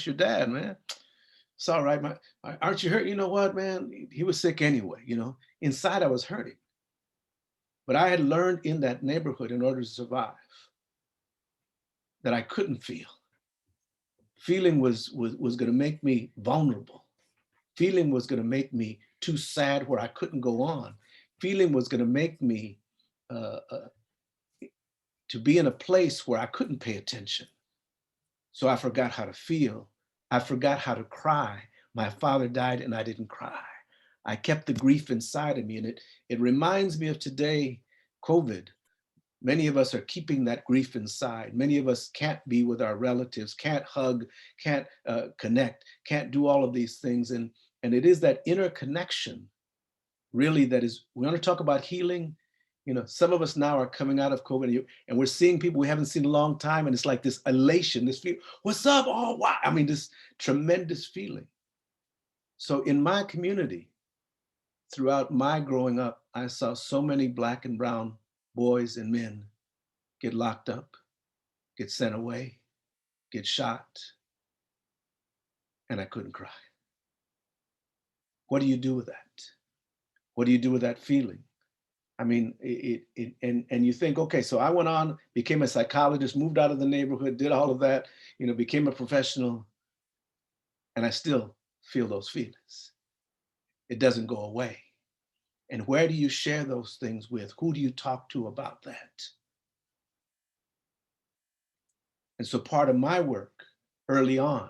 your dad, man. It's all right, man. Aren't you hurt?" "You know what, man? He was sick anyway, Inside I was hurting. But I had learned in that neighborhood, in order to survive, that I couldn't feel. Feeling was gonna make me vulnerable. Feeling was gonna make me too sad where I couldn't go on. Feeling was gonna make me to be in a place where I couldn't pay attention. So I forgot how to feel. I forgot how to cry. My father died and I didn't cry. I kept the grief inside of me, and it reminds me of today, COVID. Many of us are keeping that grief inside. Many of us can't be with our relatives, can't hug, can't connect, can't do all of these things. And it is that inner connection, really, that is, we want to talk about healing. Some of us now are coming out of COVID, and we're seeing people we haven't seen in a long time, and it's like this elation, this feel, "What's up? Oh, wow." I mean, this tremendous feeling. So in my community, throughout my growing up, I saw so many Black and brown boys and men get locked up, get sent away, get shot, and I couldn't cry. What do you do with that? What do you do with that feeling? I mean, and you think, okay, so I went on, became a psychologist, moved out of the neighborhood, did all of that, became a professional, and I still feel those feelings. It doesn't go away. And where do you share those things with? Who do you talk to about that? And so part of my work early on,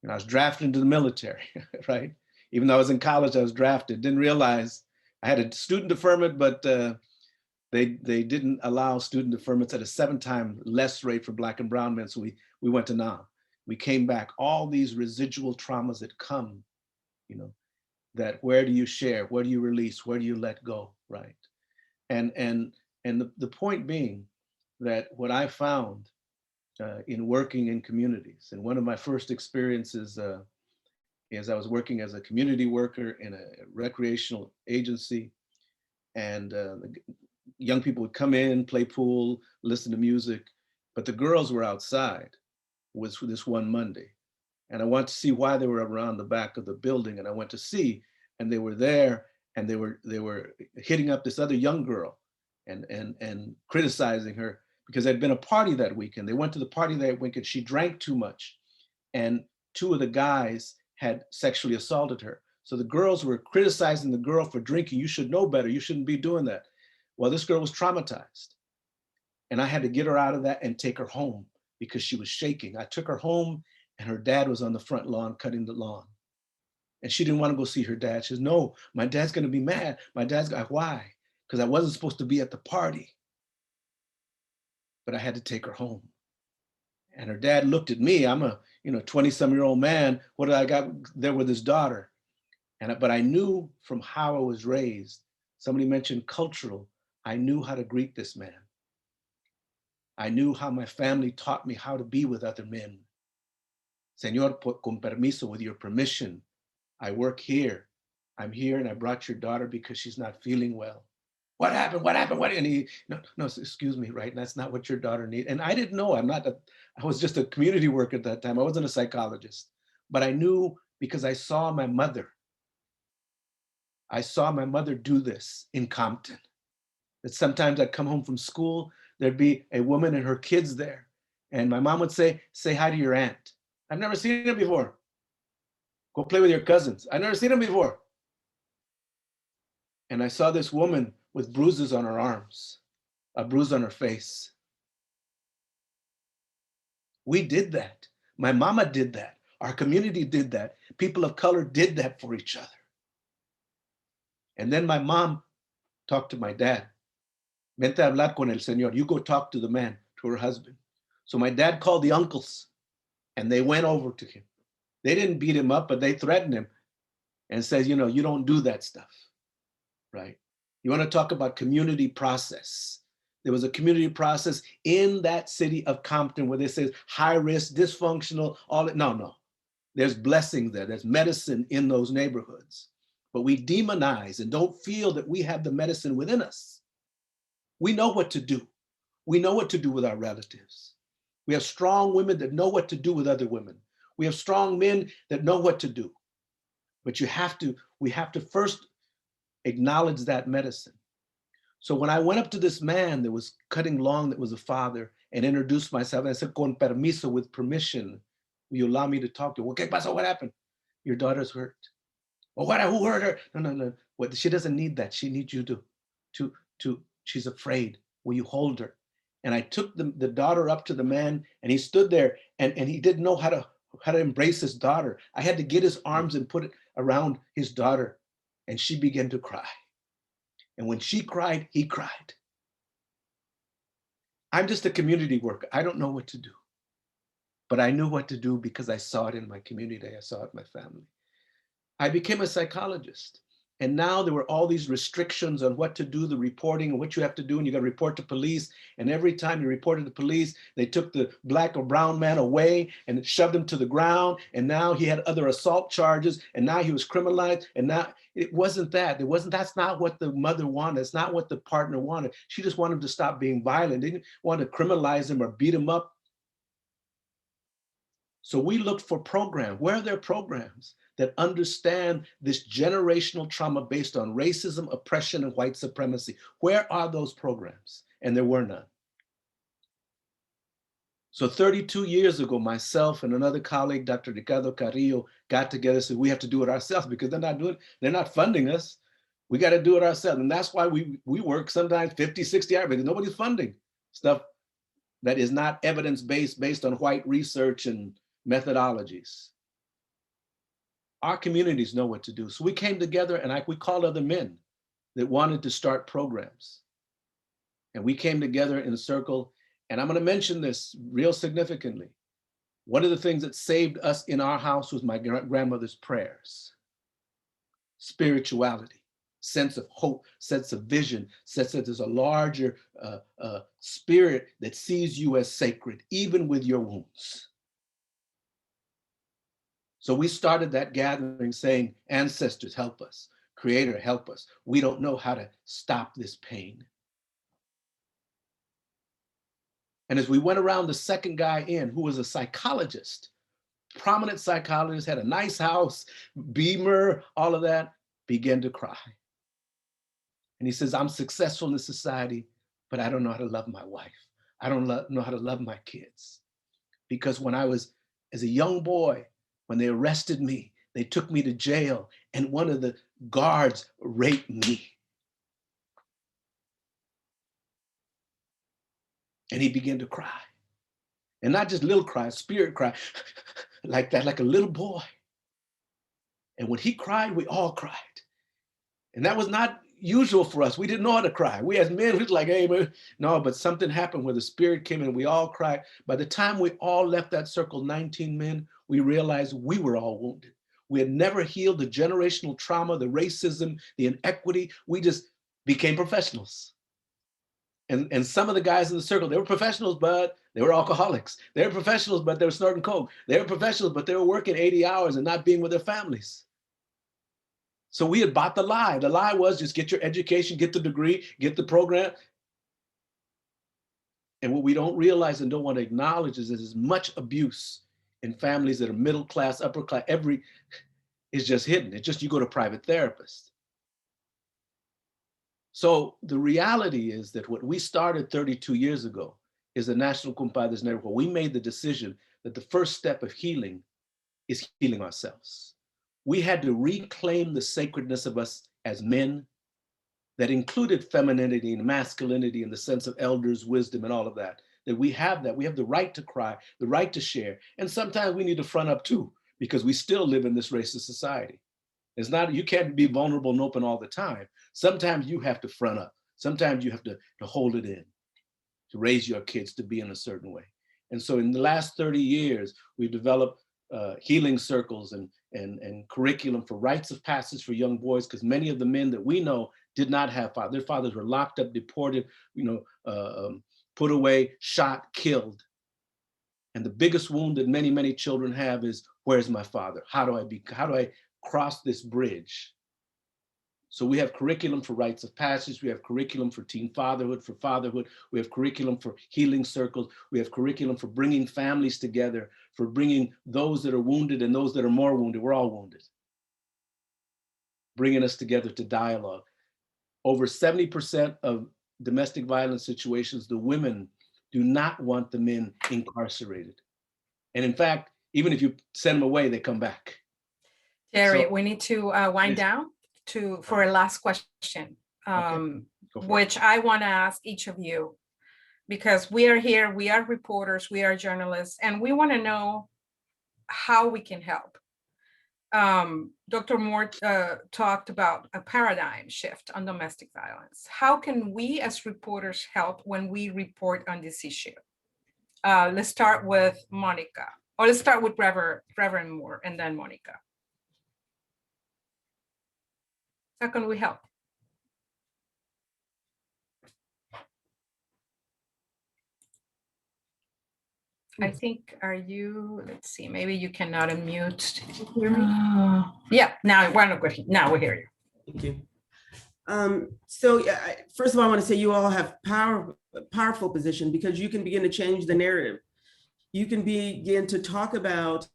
I was drafted into the military, right? Even though I was in college, I was drafted. Didn't realize I had a student deferment, but they didn't allow student deferments at a 7-time less rate for Black and brown men. So we went to Nam. We came back. All these residual traumas that come, that where do you share? Where do you release? Where do you let go, right? And And the point being that what I found in working in communities, and one of my first experiences is I was working as a community worker in a recreational agency, and young people would come in, play pool, listen to music, but the girls were outside. Was this one Monday, and I wanted to see why they were around the back of the building, and I went to see, and they were there, and they were hitting up this other young girl, and criticizing her because there'd been a party that weekend. They went to the party that weekend. She drank too much, and two of the guys had sexually assaulted her. So the girls were criticizing the girl for drinking. You should know better. You shouldn't be doing that. Well, this girl was traumatized, and I had to get her out of that and take her home because she was shaking. I took her home, and her dad was on the front lawn cutting the lawn. And she didn't want to go see her dad. She says, no, my dad's going to be mad. My dad's going, why? Because I wasn't supposed to be at the party. But I had to take her home. And her dad looked at me. I'm a 20-some-year-old man. What did I got there with his daughter? But I knew from how I was raised, somebody mentioned cultural, I knew how to greet this man. I knew how my family taught me how to be with other men. Señor, con permiso, with your permission, I work here. I'm here, and I brought your daughter because she's not feeling well. What happened? What happened? What? And he, no, excuse me, right? That's not what your daughter needs. And I didn't know. I was just a community worker at that time. I wasn't a psychologist, but I knew because I saw my mother. I saw my mother do this in Compton. That sometimes I'd come home from school, there'd be a woman and her kids there, and my mom would say hi to your aunt. I've never seen her before. Go play with your cousins. I've never seen them before. And I saw this woman with bruises on her arms, a bruise on her face. We did that. My mama did that. Our community did that. People of color did that for each other. And then my mom talked to my dad. Vente a hablar con el señor. You go talk to the man, to her husband. So my dad called the uncles, and they went over to him. They didn't beat him up, but they threatened him and says, you don't do that stuff, right? You want to talk about community process. There was a community process in that city of Compton where they says high risk, dysfunctional, all that. No. There's blessing there. There's medicine in those neighborhoods. But we demonize and don't feel that we have the medicine within us. We know what to do. We know what to do with our relatives. We have strong women that know what to do with other women. We have strong men that know what to do. But we have to first acknowledge that medicine. So when I went up to this man that was cutting lawn, that was a father, and introduced myself, and I said, con permiso, with permission, will you allow me to talk to her? Well, ¿qué pasó? What happened? Your daughter's hurt. Well, who hurt her? No. She doesn't need that. She needs you to, she's afraid. Will you hold her? And I took the daughter up to the man, and he stood there, and he didn't know how to embrace his daughter. I had to get his arms and put it around his daughter, and she began to cry. And when she cried, he cried. I'm just a community worker. I don't know what to do. But I knew what to do because I saw it in my community. I saw it in my family. I became a psychologist. And now there were all these restrictions on what to do, the reporting and what you have to do. And you got to report to police. And every time you reported to police, they took the black or brown man away and shoved him to the ground. And now he had other assault charges. And now he was criminalized. And now it wasn't that. That's not what the mother wanted. It's not what the partner wanted. She just wanted him to stop being violent. They didn't want to criminalize him or beat him up. So we looked for programs. Where are there programs that understand this generational trauma based on racism, oppression, and white supremacy? Where are those programs? And there were none. So 32 years ago, myself and another colleague, Dr. Ricardo Carrillo, got together and said, we have to do it ourselves because they're not funding us. We got to do it ourselves. And that's why we work sometimes 50, 60 hours because nobody's funding stuff that is not evidence-based, based on white research and methodologies. Our communities know what to do. So we came together and we called other men that wanted to start programs. And we came together in a circle. And I'm going to mention this real significantly. One of the things that saved us in our house was my grandmother's prayers, spirituality, sense of hope, sense of vision, sense that there's a larger spirit that sees you as sacred, even with your wounds. So we started that gathering saying, ancestors, help us. Creator, help us. We don't know how to stop this pain. And as we went around, the second guy in, who was a psychologist, prominent psychologist, had a nice house, Beamer, all of that, began to cry. And he says, I'm successful in this society, but I don't know how to love my wife. I don't know how to love my kids. Because when I was, as a young boy, when they arrested me, they took me to jail, and one of the guards raped me. And he began to cry. And not just little cry, spirit cry, like that, like a little boy. And when he cried, we all cried. And that was not usual for us. We didn't know how to cry. We as men, we was like, hey, man. No, but something happened where the spirit came in and we all cried. By the time we all left that circle, 19 men, we realized we were all wounded. We had never healed the generational trauma, the racism, the inequity. We just became professionals. And some of the guys in the circle, they were professionals, but they were alcoholics. They were professionals, but they were snorting coke. They were professionals, but they were working 80 hours and not being with their families. So we had bought the lie. The lie was just get your education, get the degree, get the program. And what we don't realize and don't want to acknowledge is there's much abuse in families that are middle class, upper class, is just hidden. It's just you go to private therapists. So the reality is that what we started 32 years ago is the National Compadres Network. We made the decision that the first step of healing is healing ourselves. We had to reclaim the sacredness of us as men that included femininity and masculinity in the sense of elders, wisdom, and all of that. That we have the right to cry, the right to share. And sometimes we need to front up too, because we still live in this racist society. It's not, you can't be vulnerable and open all the time. Sometimes you have to front up. Sometimes you have to hold it in, to raise your kids to be in a certain way. And so in the last 30 years, we've developed healing circles and curriculum for rites of passage for young boys, because many of the men that we know did not have fathers. Their fathers were locked up, deported, put away, shot, killed. And the biggest wound that many, many children have is, where's my father? How do I cross this bridge? So we have curriculum for rites of passage. We have curriculum for teen fatherhood, for fatherhood. We have curriculum for healing circles. We have curriculum for bringing families together, for bringing those that are wounded and those that are more wounded. We're all wounded. Bringing us together to dialogue. Over 70% of domestic violence situations, the women do not want the men incarcerated. And in fact, even if you send them away, they come back. Jerry, So, we need to wind down for a last question, which I want to ask each of you, because we are here, we are reporters, we are journalists, and we want to know how we can help. Dr. Moore talked about a paradigm shift on domestic violence. How can we as reporters help when we report on this issue? Let's start with Monica, or let's start with Reverend Moore and then Monica. How can we help? I think, let's see, maybe you cannot unmute. Hear me? Yeah, now we hear you. Thank you. So first of all, I want to say you all have powerful position, because you can begin to change the narrative. You can begin to talk about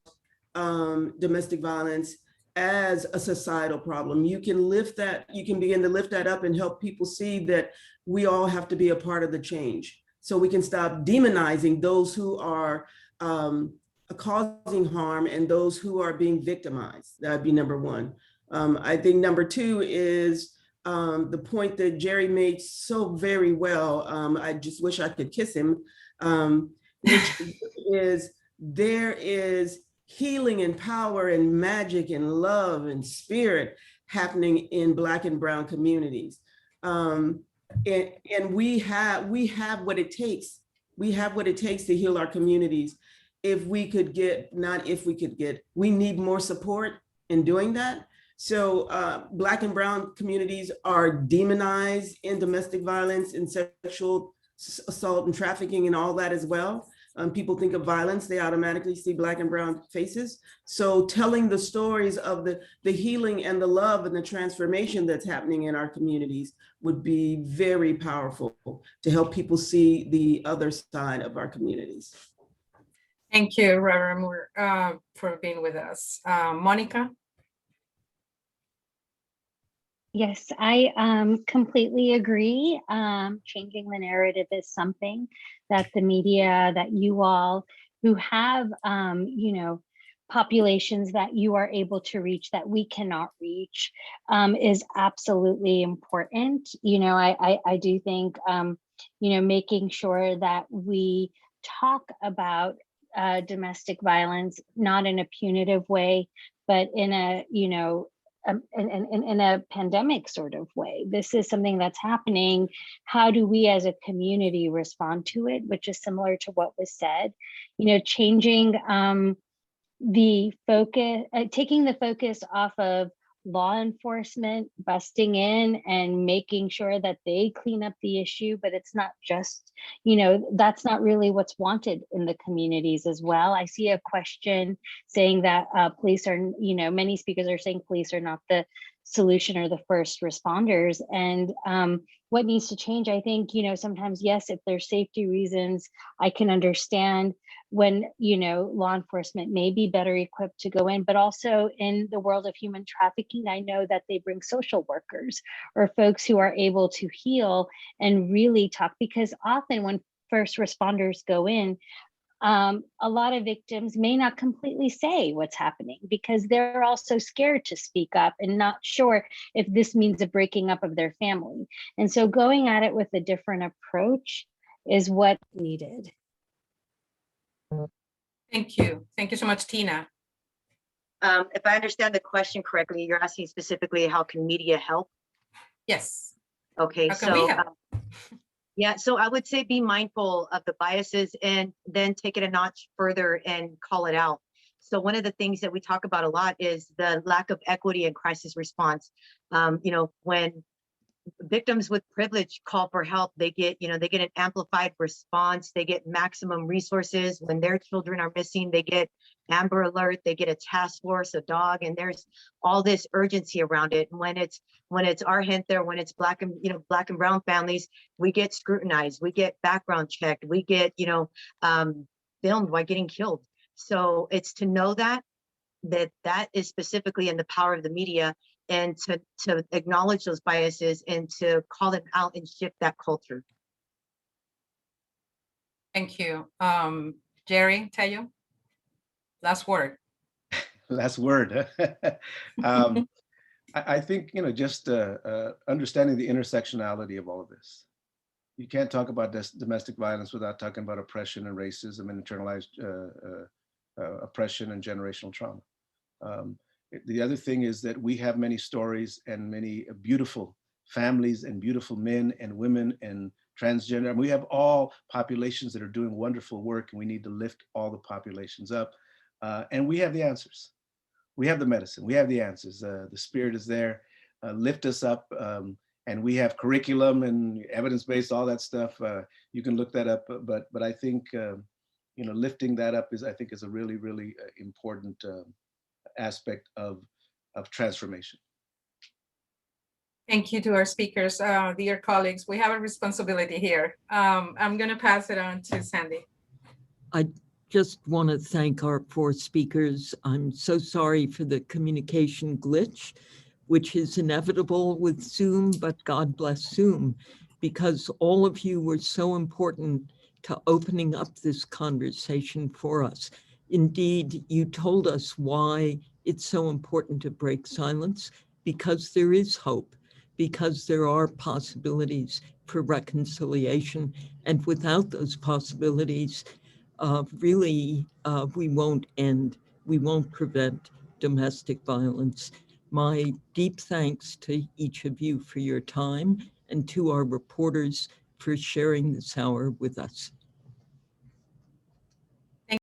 domestic violence as a societal problem. You can begin to lift that up and help people see that we all have to be a part of the change. So we can stop demonizing those who are causing harm and those who are being victimized. That'd be number one. I think number two is the point that Jerry made so very well. I just wish I could kiss him, which is there is healing and power and magic and love and spirit happening in Black and Brown communities. And we have what it takes. We have what it takes to heal our communities. We need more support in doing that. So Black and Brown communities are demonized in domestic violence and sexual assault and trafficking and all that as well. People think of violence, they automatically see Black and Brown faces. So telling the stories of the healing and the love and the transformation that's happening in our communities would be very powerful to help people see the other side of our communities. Thank you, Reverend Moore, for being with us. Monica? Yes, I completely agree. Changing the narrative is something that the media, that you all who have, you know, populations that you are able to reach that we cannot reach is absolutely important. You know, I do think, you know, making sure that we talk about domestic violence, not in a punitive way, but in a, you know, in a pandemic sort of way. This is something that's happening. How do we as a community respond to it? Which is similar to what was said, you know, changing the focus, taking the focus off of law enforcement busting in and making sure that they clean up the issue, but it's not just, you know, that's not really what's wanted in the communities as well. I see a question saying that police are, you know, many speakers are saying police are not the solution or the first responders. And what needs to change, I think, you know, sometimes, yes, if there's safety reasons, I can understand when, you know, law enforcement may be better equipped to go in, but also in the world of human trafficking, I know that they bring social workers or folks who are able to heal and really talk, because often when first responders go in, a lot of victims may not completely say what's happening because they're also scared to speak up and not sure if this means a breaking up of their family. And so going at it with a different approach is what's needed. Thank you. Thank you so much, Tina. If I understand the question correctly, you're asking specifically how can media help? Yes. Okay, How can we so help? yeah, so I would say be mindful of the biases and then take it a notch further and call it out. So one of the things that we talk about a lot is the lack of equity in crisis response. You know, when victims with privilege call for help, they get, you know, they get an amplified response, they get maximum resources. When their children are missing, they get Amber Alert, they get a task force, a dog, and there's all this urgency around it. And when it's our hint there, when it's Black and, you know, Black and Brown families, we get scrutinized, we get background checked, we get, you know, filmed while getting killed. So it's to know that is specifically in the power of the media, and to acknowledge those biases and to call them out and shift that culture. Thank you. Jerry, Tayo, last word. Last word. I think, you know, just understanding the intersectionality of all of this. You can't talk about this domestic violence without talking about oppression and racism and internalized oppression and generational trauma. The other thing is that we have many stories and many beautiful families and beautiful men and women and transgender. And we have all populations that are doing wonderful work, and we need to lift all the populations up. And we have the answers. We have the medicine. We have the answers. The spirit is there. Lift us up. And we have curriculum and evidence-based, all that stuff. You can look that up. But I think, you know, lifting that up is, I think, is a really, really important aspect of transformation. Thank you to our speakers, dear colleagues. We have a responsibility here. I'm going to pass it on to Sandy. I just want to thank our 4 speakers. I'm so sorry for the communication glitch, which is inevitable with Zoom, but God bless Zoom, because all of you were so important to opening up this conversation for us. Indeed, you told us why it's so important to break silence, because there is hope, because there are possibilities for reconciliation. And without those possibilities, really, we won't prevent domestic violence. My deep thanks to each of you for your time, and to our reporters for sharing this hour with us.